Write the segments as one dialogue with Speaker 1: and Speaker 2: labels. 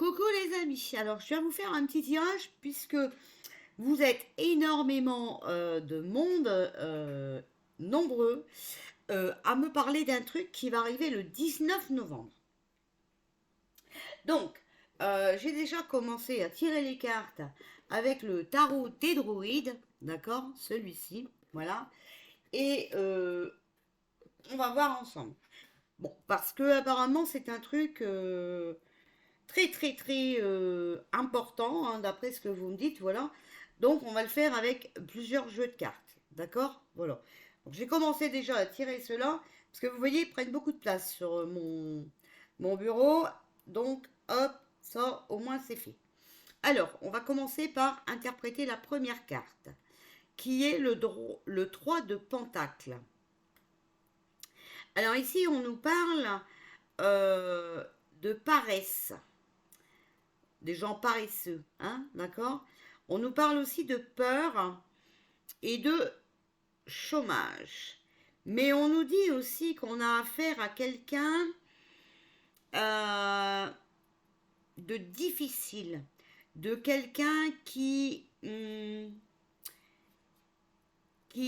Speaker 1: Coucou les amis, alors je viens vous faire un petit tirage puisque vous êtes énormément de monde, nombreux, à me parler d'un truc qui va arriver le 19 novembre. Donc, j'ai déjà commencé à tirer les cartes avec le tarot des druides, d'accord, celui-ci, voilà, et on va voir ensemble. Bon, parce que apparemment c'est un truc très important, hein, d'après ce que vous me dites, voilà. Donc on va le faire avec plusieurs jeux de cartes, d'accord. Voilà. Donc j'ai commencé déjà à tirer cela, parce que vous voyez, ils prennent beaucoup de place sur mon bureau. Donc hop, ça au moins c'est fait. Alors, on va commencer par interpréter la première carte, qui est le 3 de Pentacle. Alors ici, on nous parle euh, de paresse, des gens paresseux, hein, d'accord. On nous parle aussi de peur et de chômage. Mais on nous dit aussi qu'on a affaire à quelqu'un euh, de difficile, de quelqu'un qui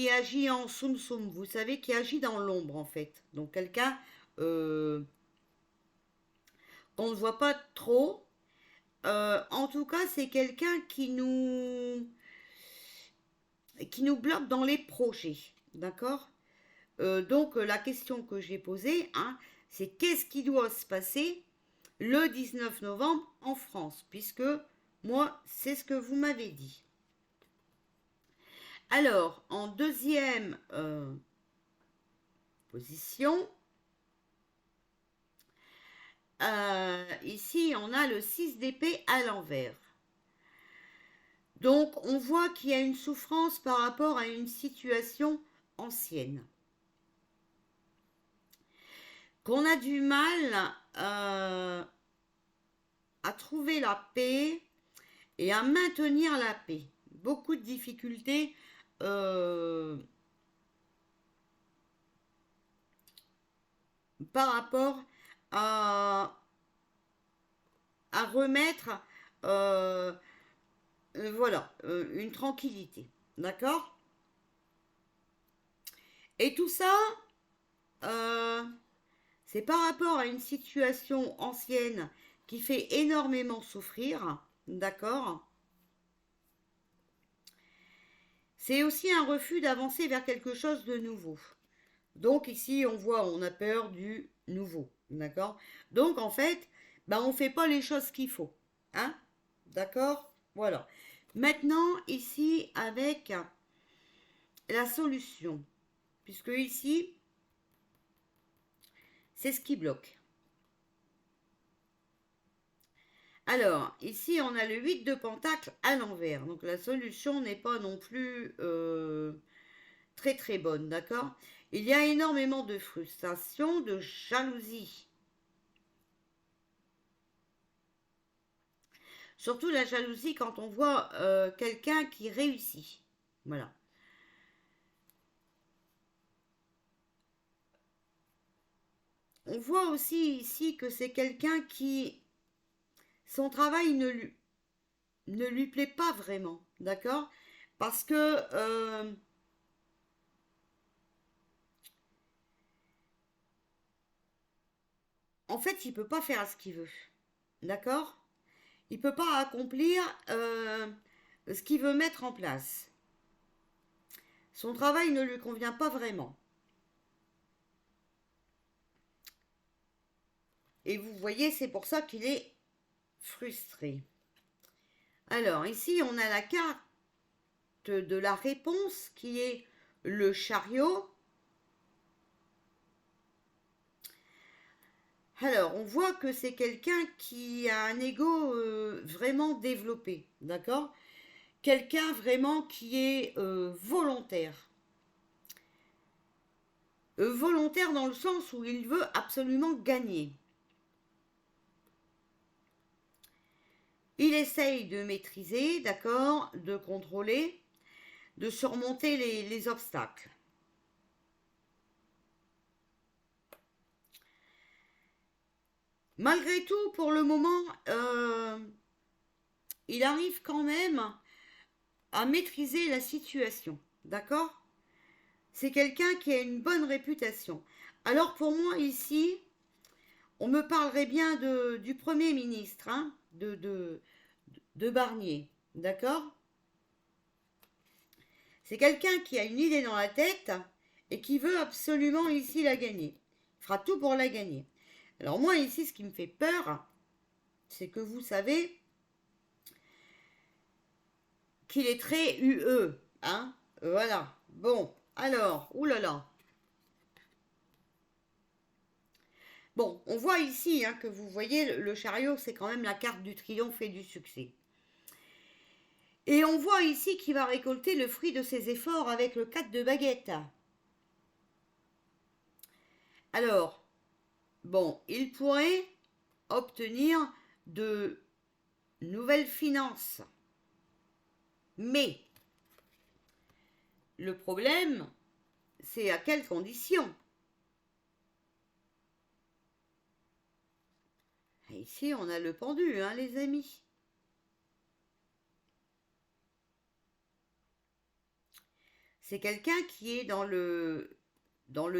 Speaker 1: agit en soum soum, vous savez, qui agit dans l'ombre en fait. Donc quelqu'un euh, qu'on ne voit pas trop. En tout cas, c'est quelqu'un qui nous bloque dans les projets, d'accord. Donc la question que j'ai posée, hein, c'est qu'est-ce qui doit se passer le 19 novembre en France, puisque moi, c'est ce que vous m'avez dit. Alors, en deuxième position, ici, on a le 6 d'épée à l'envers. Donc, on voit qu'il y a une souffrance par rapport à une situation ancienne. Qu'on a du mal à trouver la paix et à maintenir la paix. Beaucoup de difficultés par rapport à, à remettre euh, voilà, une tranquillité. D'accord. Et tout ça, euh, c'est par rapport à une situation ancienne qui fait énormément souffrir. D'accord. C'est aussi un refus d'avancer vers quelque chose de nouveau. Donc ici, on voit, on a peur du nouveau, d'accord. Donc en fait, ben, on ne fait pas les choses qu'il faut, hein, d'accord. Voilà. Maintenant, ici, avec la solution, puisque ici, c'est ce qui bloque. Alors, ici, on a le 8 de pentacle à l'envers. Donc la solution n'est pas non plus très bonne, d'accord. Il y a énormément de frustration, de jalousie. Surtout la jalousie quand on voit quelqu'un qui réussit. Voilà. On voit aussi ici que c'est quelqu'un qui, son travail ne lui plaît pas vraiment, d'accord. Parce que, en fait, il peut pas faire ce qu'il veut, d'accord. Il peut pas accomplir ce qu'il veut mettre en place. Son travail ne lui convient pas vraiment. Et vous voyez, c'est pour ça qu'il est frustré. Alors, ici, on a la carte de la réponse qui est le chariot. Alors, on voit que c'est quelqu'un qui a un ego vraiment développé, d'accord. Quelqu'un vraiment qui est volontaire. Volontaire dans le sens où il veut absolument gagner. Il essaye de maîtriser, d'accord, de contrôler, de surmonter les obstacles. malgré tout, pour le moment, il arrive quand même à maîtriser la situation. D'accord? C'est quelqu'un qui a une bonne réputation. Alors pour moi ici, on me parlerait bien du Premier ministre, hein, de Barnier. D'accord? C'est quelqu'un qui a une idée dans la tête et qui veut absolument ici la gagner. Il fera tout pour la gagner. Alors moi ici, ce qui me fait peur, c'est que vous savez qu'il est très UE. Hein? Voilà. Bon, alors, oulala. Bon, on voit ici hein, que vous voyez, le chariot, c'est quand même la carte du triomphe et du succès. Et on voit ici qu'il va récolter le fruit de ses efforts avec le 4 de baguette. Alors, bon, il pourrait obtenir de nouvelles finances. Mais le problème, c'est à quelles conditions? Ici, on a le pendu, hein, les amis. C'est quelqu'un qui est dans le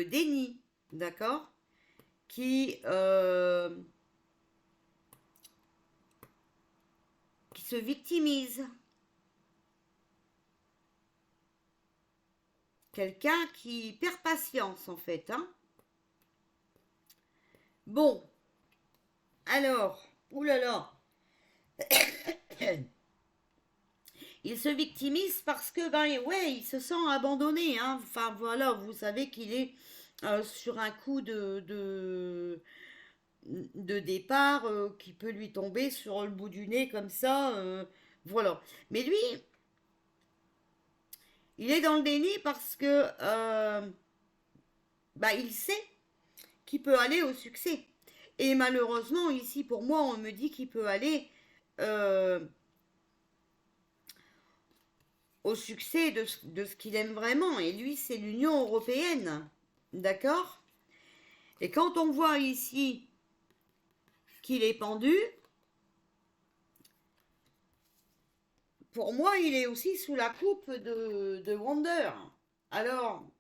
Speaker 1: déni, d'accord? Qui se victimise. Quelqu'un qui perd patience, en fait. Hein. Bon, alors, oulala. Il se victimise parce que, ben ouais, il se sent abandonné. Hein. Enfin, voilà, vous savez qu'il est sur un coup de départ qui peut lui tomber sur le bout du nez comme ça. Voilà. Mais lui, il est dans le déni parce que bah, il sait qu'il peut aller au succès. Et malheureusement, ici, pour moi, on me dit qu'il peut aller euh, au succès de ce qu'il aime vraiment. Et lui, c'est l'Union européenne. D'accord? Et quand on voit ici qu'il est pendu, pour moi, il est aussi sous la coupe de Wonder. Alors,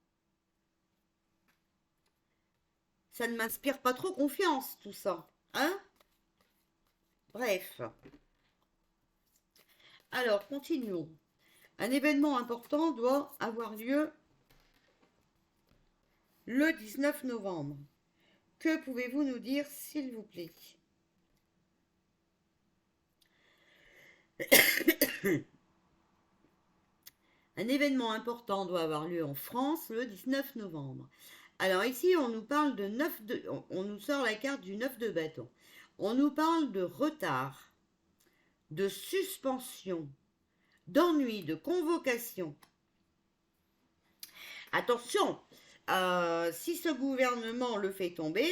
Speaker 1: ça ne m'inspire pas trop confiance, tout ça. Hein? Bref. Alors, continuons. Un événement important doit avoir lieu le 19 novembre. Que pouvez-vous nous dire, s'il vous plaît? Un événement important doit avoir lieu en France le 19 novembre. Alors ici, on nous parle de 9 de, on nous sort la carte du 9 de bâton. On nous parle de retard, de suspension, d'ennui, de convocation. Attention, si ce gouvernement le fait tomber,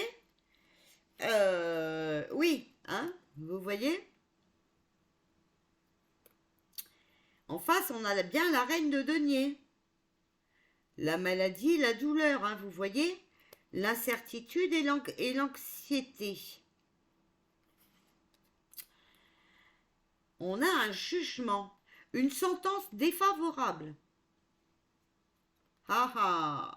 Speaker 1: oui, hein, vous voyez. En face, on a bien la reine de denier. La maladie, la douleur, hein, vous voyez. L'incertitude et l'anxiété. On a un jugement, une sentence défavorable. Ah ah.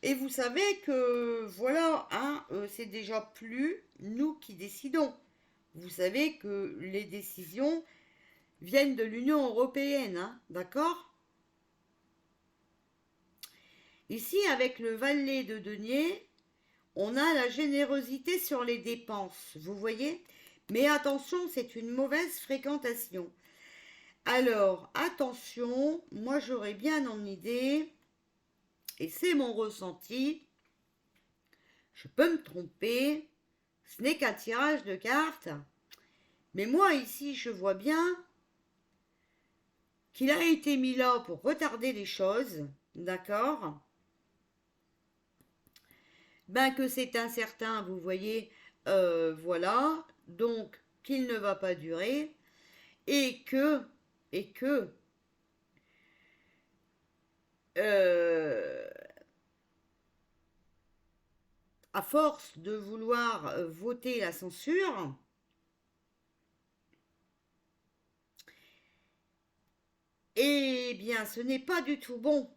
Speaker 1: Et vous savez que, voilà, hein, c'est déjà plus nous qui décidons. Vous savez que les décisions viennent de l'Union européenne, hein, d'accord? Ici, avec le valet de denier, on a la générosité sur les dépenses, vous voyez? Mais attention, c'est une mauvaise fréquentation. Alors, attention, moi j'aurais bien en idée, et c'est mon ressenti, je peux me tromper, ce n'est qu'un tirage de cartes, mais moi ici je vois bien qu'il a été mis là pour retarder les choses, d'accord? Ben que c'est incertain, vous voyez, voilà, donc qu'il ne va pas durer, et que, et que, euh, à force de vouloir voter la censure, eh bien, ce n'est pas du tout bon,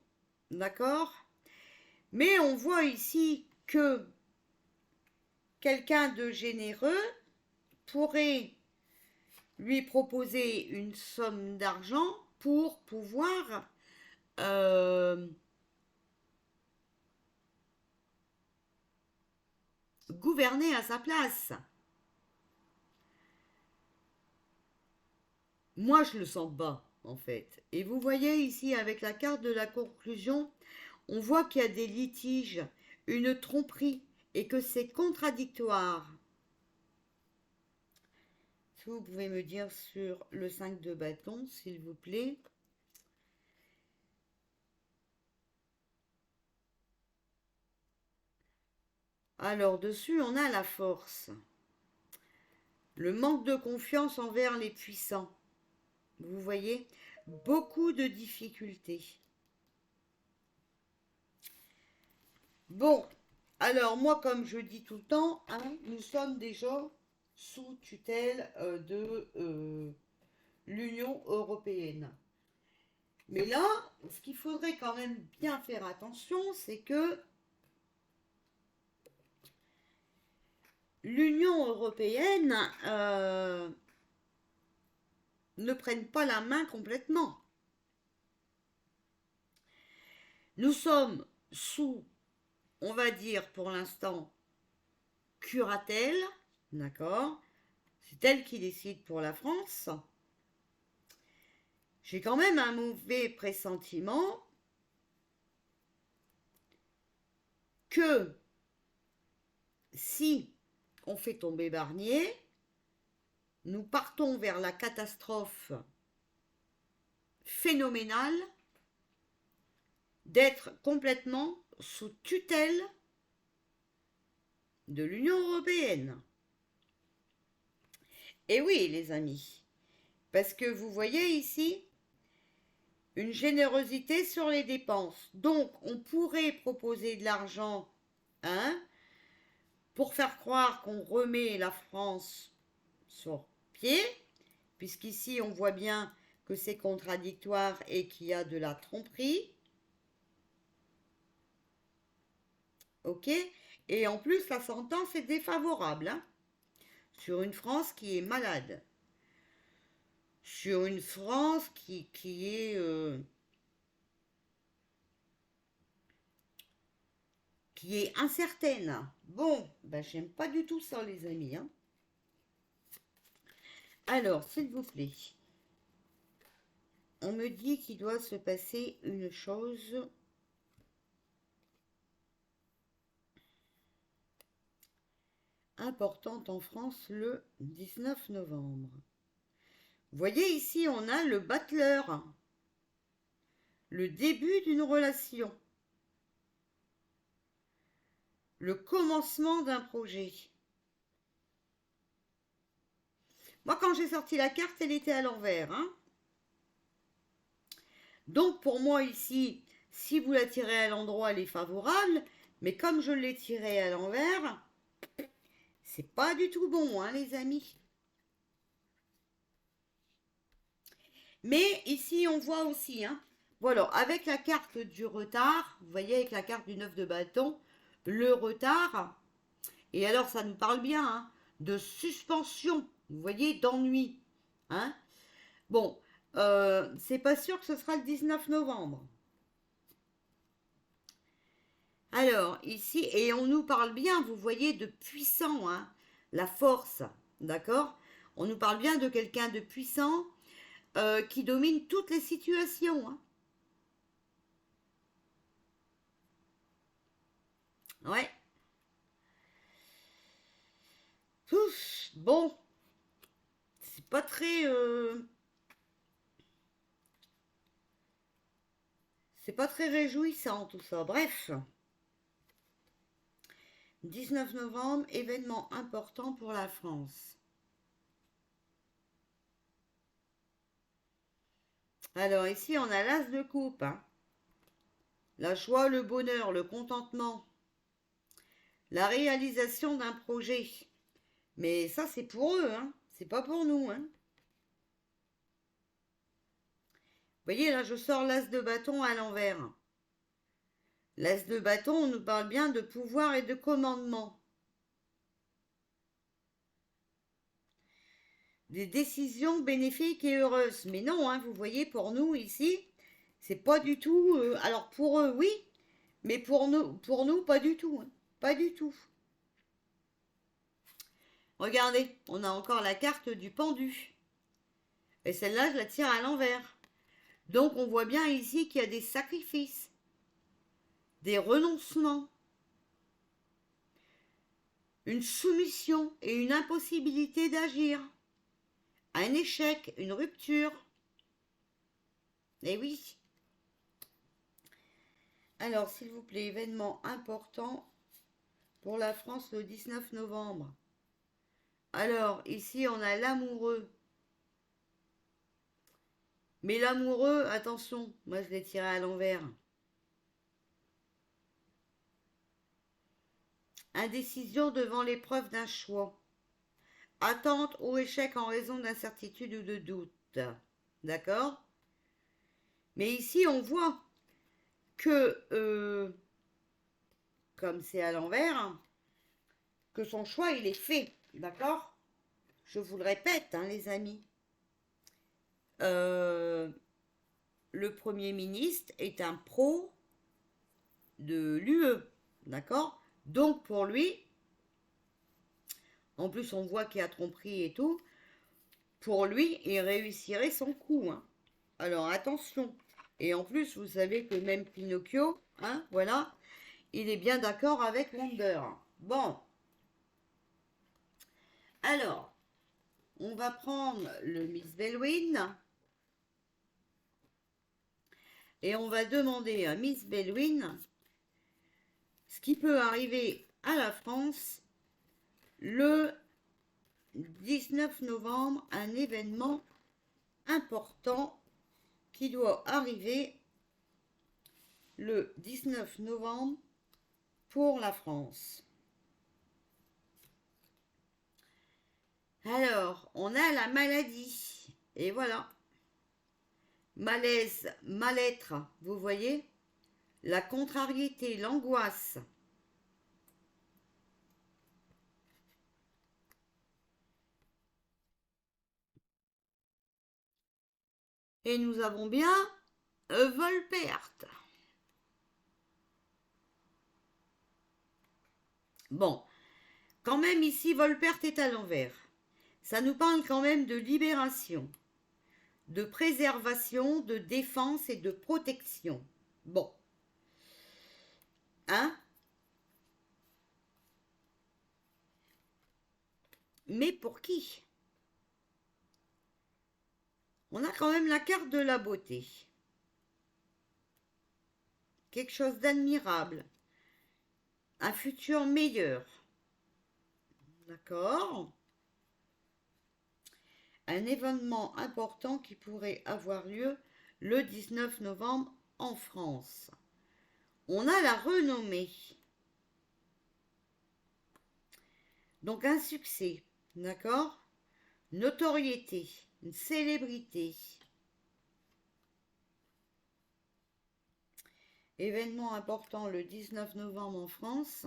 Speaker 1: d'accord? Mais on voit ici que quelqu'un de généreux pourrait lui proposer une somme d'argent pour pouvoir gouverner à sa place. Moi, je le sens pas, en fait. Et vous voyez ici, avec la carte de la conclusion, on voit qu'il y a des litiges, une tromperie, et que c'est contradictoire. Est-ce que vous pouvez me dire sur le 5 de bâton, s'il vous plaît? Alors, dessus, on a la force. Le manque de confiance envers les puissants. Vous voyez, beaucoup de difficultés. Bon, alors moi, comme je dis tout le temps, hein, nous sommes déjà sous tutelle de l'Union européenne. Mais là, ce qu'il faudrait quand même bien faire attention, c'est que l'Union européenne ne prenne pas la main complètement. Nous sommes sous, on va dire pour l'instant, curatelle, d'accord? C'est elle qui décide pour la France. J'ai quand même un mauvais pressentiment que si on fait tomber Barnier, nous partons vers la catastrophe phénoménale d'être complètement sous tutelle de l'Union européenne. Et oui, les amis, parce que vous voyez ici une générosité sur les dépenses. Donc, on pourrait proposer de l'argent, hein, pour faire croire qu'on remet la France sur pied, puisqu'ici, on voit bien que c'est contradictoire et qu'il y a de la tromperie. Ok? Et en plus, la sentence est défavorable, hein, sur une France qui est malade. Sur une France qui est incertaine. Bon, ben j'aime pas du tout ça, les amis. Hein. Alors, s'il vous plaît, on me dit qu'il doit se passer une chose importante en France le 19 novembre. Vous voyez ici, on a le battleur, le début d'une relation, le commencement d'un projet. Moi, quand j'ai sorti la carte, elle était à l'envers. Hein. Donc, pour moi, ici, si vous la tirez à l'endroit, elle est favorable. Mais comme je l'ai tirée à l'envers, c'est pas du tout bon, hein, les amis. Mais ici, on voit aussi, hein, voilà, avec la carte du retard, vous voyez, avec la carte du 9 de bâton, le retard, et alors ça nous parle bien, hein, de suspension, vous voyez, d'ennui. Hein. Bon, c'est pas sûr que ce sera le 19 novembre. Alors, ici, et on nous parle bien, vous voyez, de puissant, hein, la force, d'accord? On nous parle bien de quelqu'un de puissant qui domine toutes les situations. Hein. Ouais. Ouf, bon, c'est pas très... c'est pas très réjouissant tout ça. Bref. 19 novembre, événement important pour la France. Alors ici, on a l'as de coupe. Hein. La joie, le bonheur, le contentement. La réalisation d'un projet. Mais ça, c'est pour eux, hein. C'est pas pour nous, hein. Vous voyez, là, je sors l'as de bâton à l'envers. L'as de bâton, on nous parle bien de pouvoir et de commandement. Des décisions bénéfiques et heureuses. Mais non, hein, vous voyez, pour nous, ici, c'est pas du tout... alors, pour eux, oui, mais pour nous pas du tout. Hein. Pas du tout. Regardez, on a encore la carte du pendu. Et celle-là, je la tire à l'envers. Donc, on voit bien ici qu'il y a des sacrifices, des renoncements, une soumission et une impossibilité d'agir, un échec, une rupture. Eh oui. Alors, s'il vous plaît, événement important pour la France le 19 novembre. Alors, ici, on a l'amoureux. Mais l'amoureux, attention, moi je l'ai tiré à l'envers. Indécision devant l'épreuve d'un choix. Attente ou échec en raison d'incertitude ou de doute. D'accord? Mais ici, on voit que, comme c'est à l'envers, que son choix, il est fait. D'accord? Je vous le répète, hein, les amis. Le Premier ministre est un pro de l'UE. D'accord? Donc, pour lui, en plus, on voit qu'il y a tromperie et tout. Pour lui, il réussirait son coup. Hein. Alors, attention. Et en plus, vous savez que même Pinocchio, hein, voilà, il est bien d'accord avec Wonder. Bon. Alors, on va prendre le Miss Bellwin. Et on va demander à Miss Bellwin ce qui peut arriver à la France le 19 novembre, un événement important qui doit arriver le 19 novembre pour la France. Alors, on a la maladie. Et voilà. Malaise, mal-être, vous voyez? La contrariété, l'angoisse. Et nous avons bien Volperte. Bon, quand même ici, Volperte est à l'envers. Ça nous parle quand même de libération, de préservation, de défense et de protection. Bon. Hein? Mais pour qui? On a quand même la carte de la beauté. Quelque chose d'admirable. Un futur meilleur. D'accord? Un événement important qui pourrait avoir lieu le 19 novembre en France. On a la renommée. Donc un succès, d'accord? Notoriété, une célébrité. Événement important le 19 novembre en France.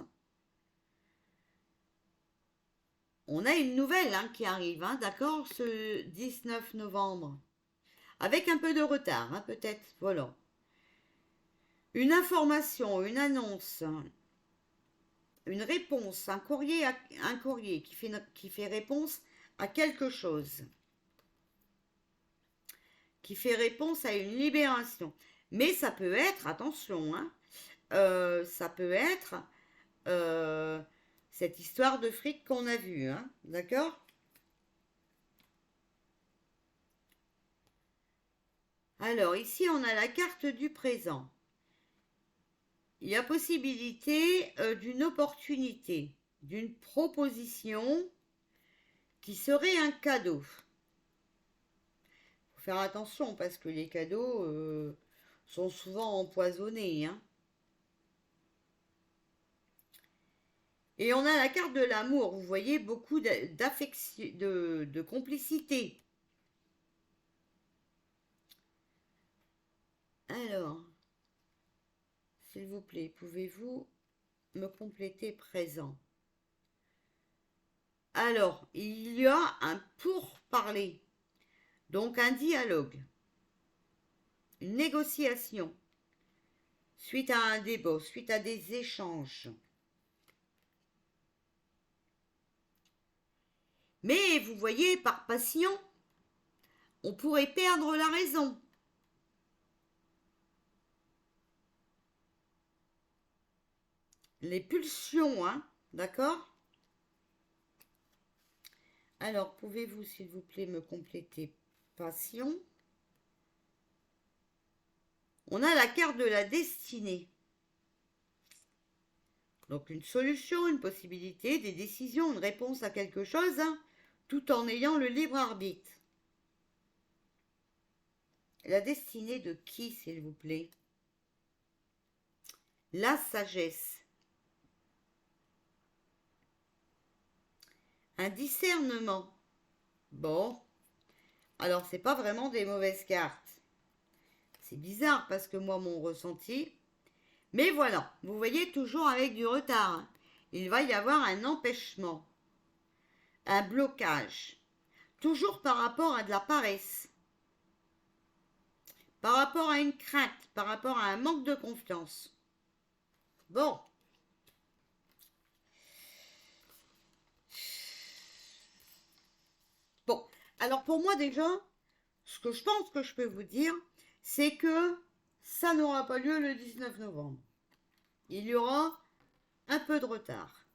Speaker 1: On a une nouvelle hein, qui arrive, hein, d'accord, ce 19 novembre. Avec un peu de retard, hein, peut-être, voilà. Une information, une annonce, une réponse, un courrier qui fait réponse à quelque chose. Qui fait réponse à une libération. Mais ça peut être, attention, hein, ça peut être cette histoire de fric qu'on a vue, hein, d'accord? Alors, ici, on a la carte du présent. Il y a possibilité d'une opportunité, d'une proposition qui serait un cadeau. Faut faire attention parce que les cadeaux sont souvent empoisonnés. Hein. Et on a la carte de l'amour, vous voyez, beaucoup d'affection, de complicité. Alors, s'il vous plaît, pouvez-vous me compléter présent? Alors, il y a un pourparler, donc un dialogue, une négociation, suite à un débat, suite à des échanges. Mais vous voyez, par passion, on pourrait perdre la raison. Les pulsions, hein, d'accord? Alors, pouvez-vous, s'il vous plaît, me compléter passion? On a la carte de la destinée. Donc, une solution, une possibilité, des décisions, une réponse à quelque chose, hein, tout en ayant le libre arbitre. La destinée de qui, s'il vous plaît? La sagesse. Un discernement. Bon, alors c'est pas vraiment des mauvaises cartes. C'est bizarre parce que moi, mon ressenti. Mais voilà, vous voyez, toujours avec du retard, hein. Il va y avoir un empêchement, un blocage. Toujours par rapport à de la paresse, par rapport à une crainte, par rapport à un manque de confiance. Bon. Bon, alors pour moi déjà, ce que je pense que je peux vous dire, c'est que ça n'aura pas lieu le 19 novembre. Il y aura un peu de retard.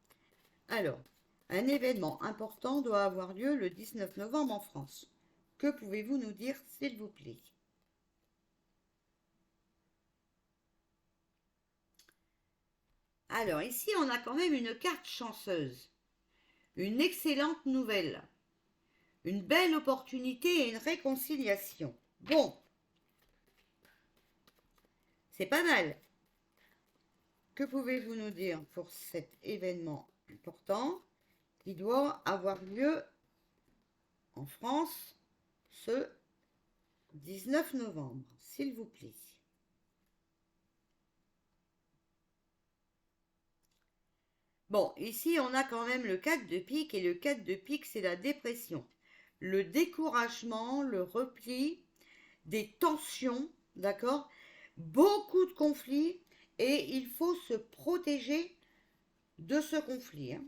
Speaker 1: Alors, un événement important doit avoir lieu le 19 novembre en France. Que pouvez-vous nous dire, s'il vous plaît? Alors, ici, on a quand même une carte chanceuse. Une excellente nouvelle. Une belle opportunité et une réconciliation. Bon, c'est pas mal. Que pouvez-vous nous dire pour cet événement important qui doit avoir lieu en France ce 19 novembre, s'il vous plaît? Bon, ici on a quand même le 4 de pique et le 4 de pique c'est la dépression. Le découragement, le repli, des tensions, d'accord? Beaucoup de conflits et il faut se protéger de ce conflit, hein.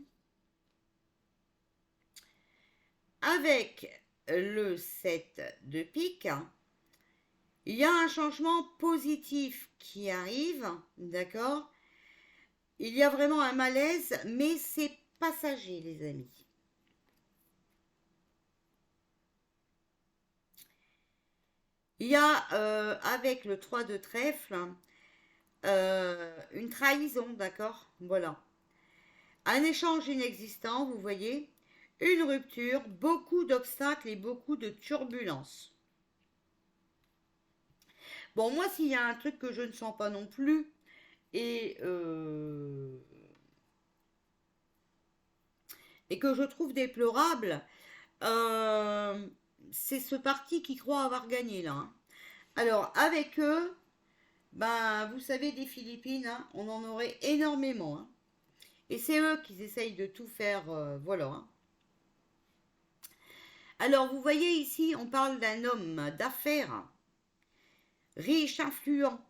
Speaker 1: Avec le 7 de pique, il y a un changement positif qui arrive, d'accord? Il y a vraiment un malaise, mais c'est passager, les amis. Il y a, avec le 3 de trèfle, une trahison, d'accord? Voilà. Un échange inexistant, vous voyez? Une rupture, beaucoup d'obstacles et beaucoup de turbulences. Bon, moi, s'il y a un truc que je ne sens pas non plus, et, et que je trouve déplorable, euh, c'est ce parti qui croit avoir gagné là, hein. Alors, avec eux, ben, vous savez, des Philippines, hein, on en aurait énormément, hein. Et c'est eux qui essayent de tout faire, voilà, hein. Alors, vous voyez ici, on parle d'un homme d'affaires, riche, influent,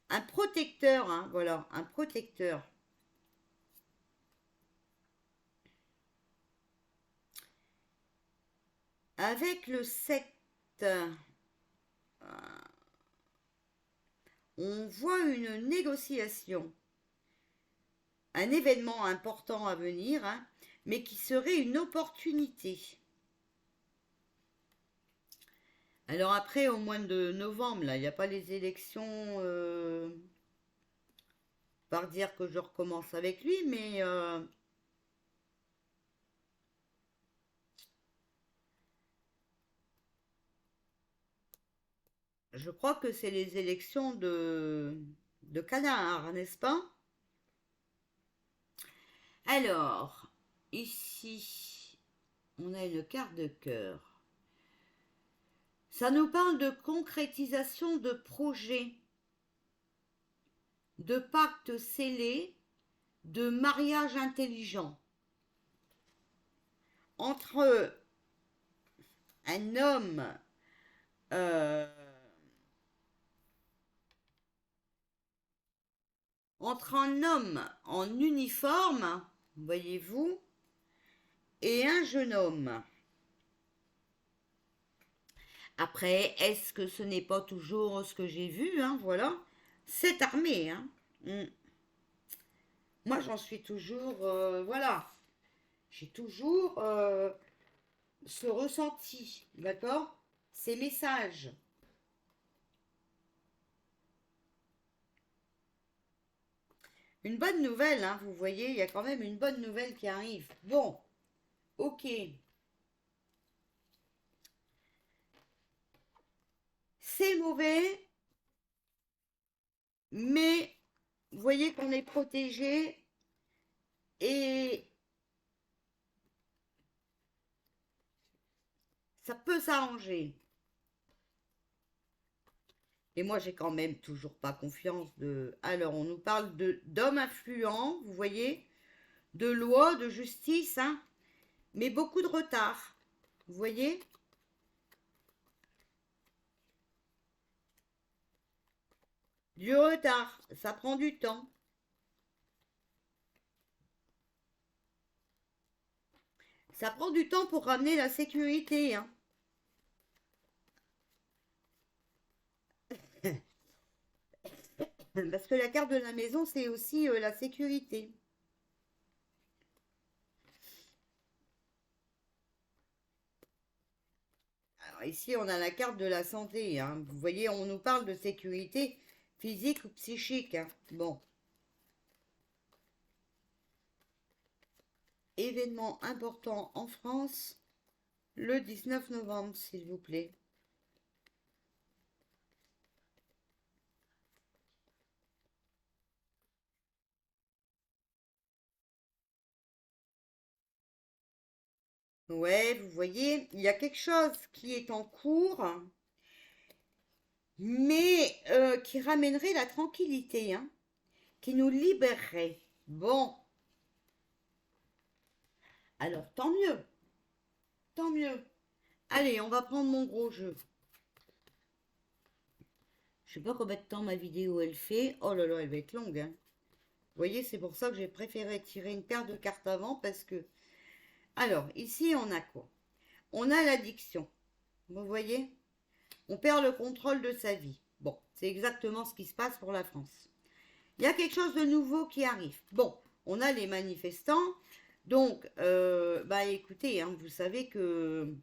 Speaker 1: un protecteur, hein, voilà, un protecteur. Avec le 7, on voit une négociation, un événement important à venir, hein, mais qui serait une opportunité. Alors après, au mois de novembre, là, il n'y a pas les élections, par dire que je recommence avec lui, mais je crois que c'est les élections de canard, n'est-ce pas? Alors, ici, on a une carte de cœur. Ça nous parle de concrétisation de projets, de pactes scellés, de mariage intelligent entre un homme euh, en uniforme, voyez-vous, et un jeune homme. Après, est-ce que ce n'est pas toujours ce que j'ai vu, hein, voilà, cette armée, hein. Moi, j'en suis toujours, voilà, j'ai toujours ce ressenti, d'accord, ces messages. Une bonne nouvelle, hein, vous voyez, il y a quand même une bonne nouvelle qui arrive. Bon, ok. C'est mauvais, mais vous voyez qu'on est protégé et ça peut s'arranger. Et moi, j'ai quand même toujours pas confiance de... Alors, on nous parle d'hommes influents, vous voyez, de loi, de justice, hein, mais beaucoup de retard. Vous voyez? Du retard, ça prend du temps. Ça prend du temps pour ramener la sécurité, hein. Parce que la carte de la maison, c'est aussi la sécurité. Alors ici, on a la carte de la santé, hein. Vous voyez, on nous parle de sécurité physique ou psychique, hein. Bon. Événement important en France, le 19 novembre, s'il vous plaît. Ouais, vous voyez, il y a quelque chose qui est en cours, mais qui ramènerait la tranquillité, hein, qui nous libérerait. Bon, alors tant mieux, tant mieux. Allez, on va prendre mon gros jeu. Je sais pas combien de temps ma vidéo elle fait. Oh là là, elle va être longue, hein. Vous voyez, c'est pour ça que j'ai préféré tirer une paire de cartes avant parce que... Alors, ici, on a quoi? On a l'addiction. Vous voyez? On perd le contrôle de sa vie. Bon, c'est exactement ce qui se passe pour la France. Il y a quelque chose de nouveau qui arrive. Bon, on a les manifestants. Donc, bah écoutez, hein, vous savez que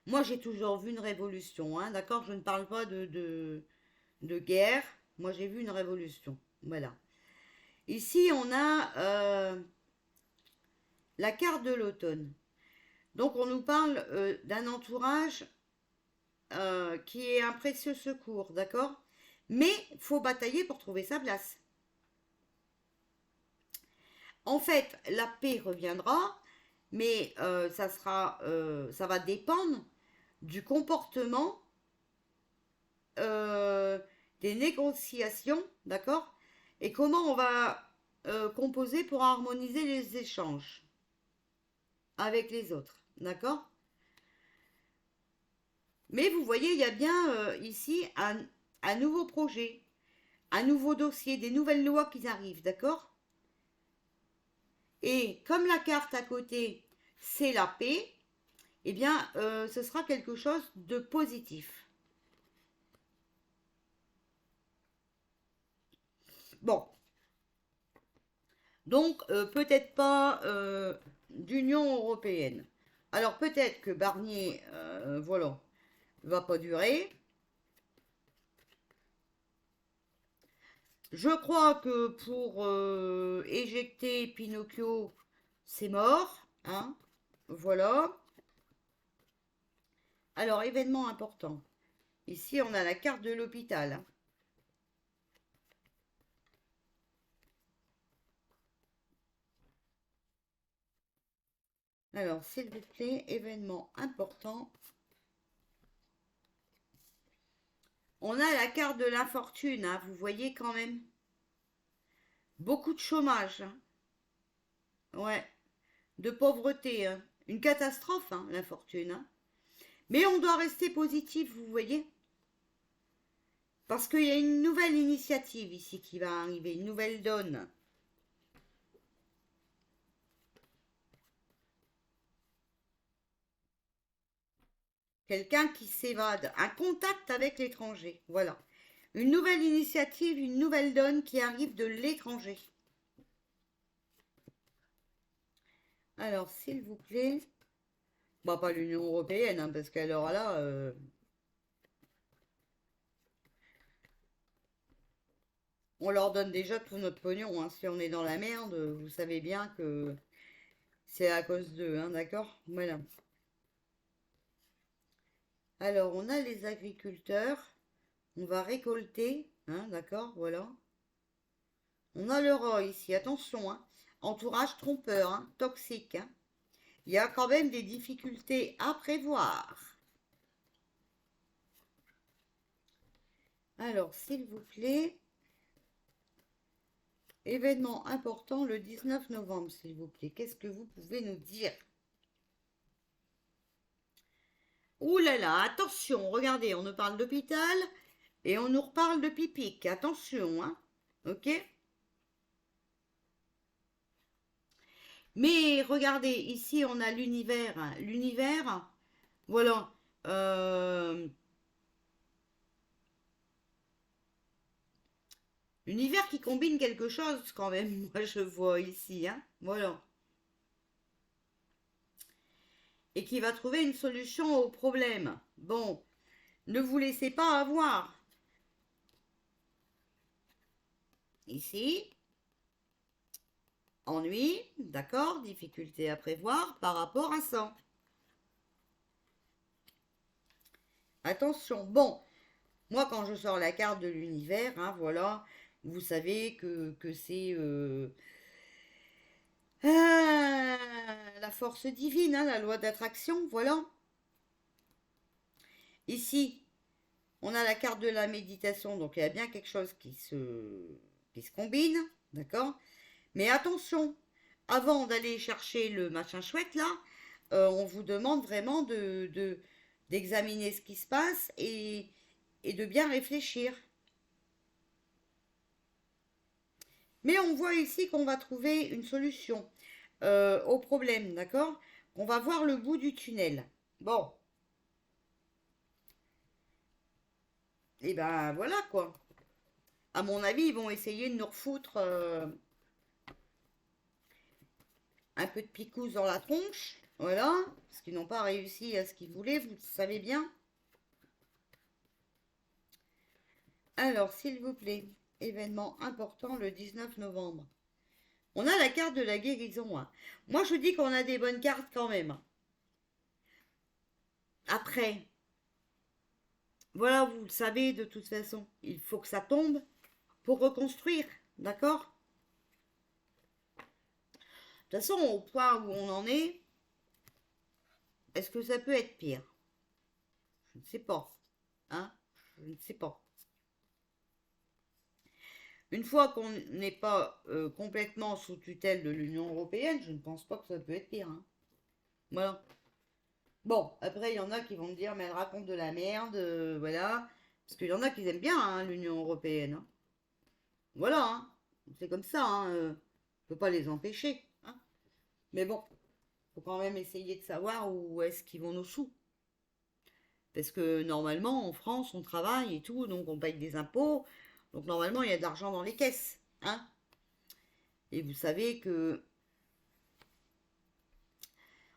Speaker 1: moi j'ai toujours vu une révolution, hein, d'accord? Je ne parle pas de guerre. Moi j'ai vu une révolution. Voilà. Ici, on a la carte de l'automne. Donc, on nous parle d'un entourage qui est un précieux secours, d'accord? Mais il faut batailler pour trouver sa place. En fait, la paix reviendra, mais ça va dépendre du comportement euh, des négociations, d'accord? Et comment on va composer pour harmoniser les échanges avec les autres, d'accord? Mais vous voyez, il y a bien ici un nouveau projet, un nouveau dossier, des nouvelles lois qui arrivent, d'accord? Et comme la carte à côté, c'est la paix, eh bien, ce sera quelque chose de positif. Bon, donc peut-être pas d'Union européenne. Alors peut-être que Barnier, voilà, va pas durer. Je crois que pour éjecter Pinocchio, c'est mort, hein. Voilà. Alors, événement important. Ici, on a la carte de l'hôpital, hein. Alors, s'il vous plaît, événement important. On a la carte de l'infortune, hein, vous voyez quand même. Beaucoup de chômage, hein. Ouais, de pauvreté, hein. Une catastrophe, hein, l'infortune, hein. Mais on doit rester positif, vous voyez. Parce qu'il y a une nouvelle initiative ici qui va arriver, une nouvelle donne. Quelqu'un qui s'évade, un contact avec l'étranger, voilà. Une nouvelle initiative, une nouvelle donne qui arrive de l'étranger. Alors, s'il vous plaît, bah pas l'Union européenne, hein, parce qu'alors là, on leur donne déjà tout notre pognon, hein. Si on est dans la merde, vous savez bien que c'est à cause d'eux, hein, d'accord? Voilà. Alors, on a les agriculteurs, on va récolter, hein, d'accord, voilà. On a le roi ici, attention, hein. Entourage trompeur, hein, toxique, hein. Il y a quand même des difficultés à prévoir. Alors, s'il vous plaît, événement important le 19 novembre, s'il vous plaît. Qu'est-ce que vous pouvez nous dire? Ouh là là, attention, regardez, on nous parle d'hôpital et on nous reparle de pipic. Attention, hein. Ok? Mais regardez, ici on a l'univers, hein. L'univers, voilà. L'univers qui combine quelque chose quand même, moi je vois ici, hein. Voilà. Et qui va trouver une solution au problème. Bon, ne vous laissez pas avoir. Ici, ennui, d'accord, difficulté à prévoir par rapport à ça. Attention, bon, moi quand je sors la carte de l'univers, hein, voilà, vous savez que c'est la force divine, hein, la loi d'attraction, voilà. Ici, on a la carte de la méditation, donc il y a bien quelque chose qui se combine, d'accord? Mais attention, avant d'aller chercher le machin chouette là, on vous demande vraiment d'examiner ce qui se passe et de bien réfléchir. Mais on voit ici qu'on va trouver une solution au problème, d'accord? On va voir le bout du tunnel. Bon, et ben voilà quoi. À mon avis, ils vont essayer de nous refoutre un peu de picouse dans la tronche. Voilà, parce qu'ils n'ont pas réussi à ce qu'ils voulaient, vous le savez bien. Alors, s'il vous plaît, événement important le 19 novembre. On a la carte de la guérison, hein. Moi, je dis qu'on a des bonnes cartes quand même. Après, voilà, vous le savez de toute façon, il faut que ça tombe pour reconstruire, d'accord? De toute façon, au point où on en est, est-ce que ça peut être pire? Je ne sais pas, hein? Je ne sais pas. Une fois qu'on n'est pas complètement sous tutelle de l'Union européenne, je ne pense pas que ça peut être pire, hein. Voilà. Bon, après, il y en a qui vont me dire, mais elle raconte de la merde, voilà. Parce qu'il y en a qui aiment bien hein, l'Union européenne, hein. Voilà, hein. C'est comme ça, hein. On peut pas les empêcher, hein. Mais bon, faut quand même essayer de savoir où est-ce qu'ils vont nos sous. Parce que normalement, en France, on travaille et tout, donc on paye des impôts. Donc normalement, il y a de l'argent dans les caisses, hein. Et vous savez que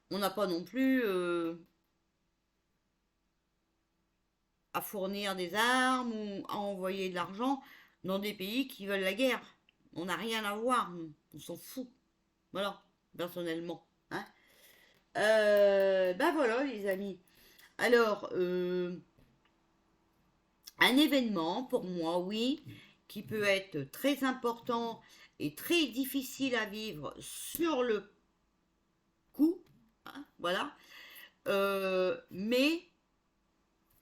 Speaker 1: on n'a pas non plus à fournir des armes ou à envoyer de l'argent dans des pays qui veulent la guerre. On n'a rien à voir, on s'en fout. Voilà, personnellement, hein. Ben voilà, les amis. Alors, un événement pour moi, oui, qui peut être très important et très difficile à vivre sur le coup, hein, voilà, mais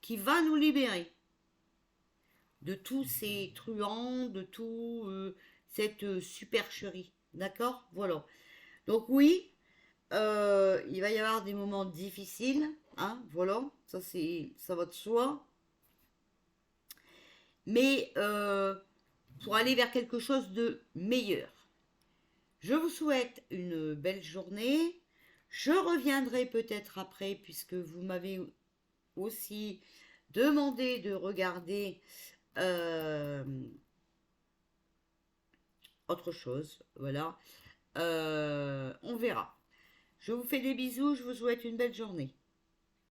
Speaker 1: qui va nous libérer de tous ces truands, de tout cette supercherie. D'accord? Voilà. Donc oui, il va y avoir des moments difficiles, hein, voilà, ça va de soi, mais pour aller vers quelque chose de meilleur. Je vous souhaite une belle journée. Je reviendrai peut-être après, puisque vous m'avez aussi demandé de regarder euh, autre chose. Voilà. On verra. Je vous fais des bisous, je vous souhaite une belle journée.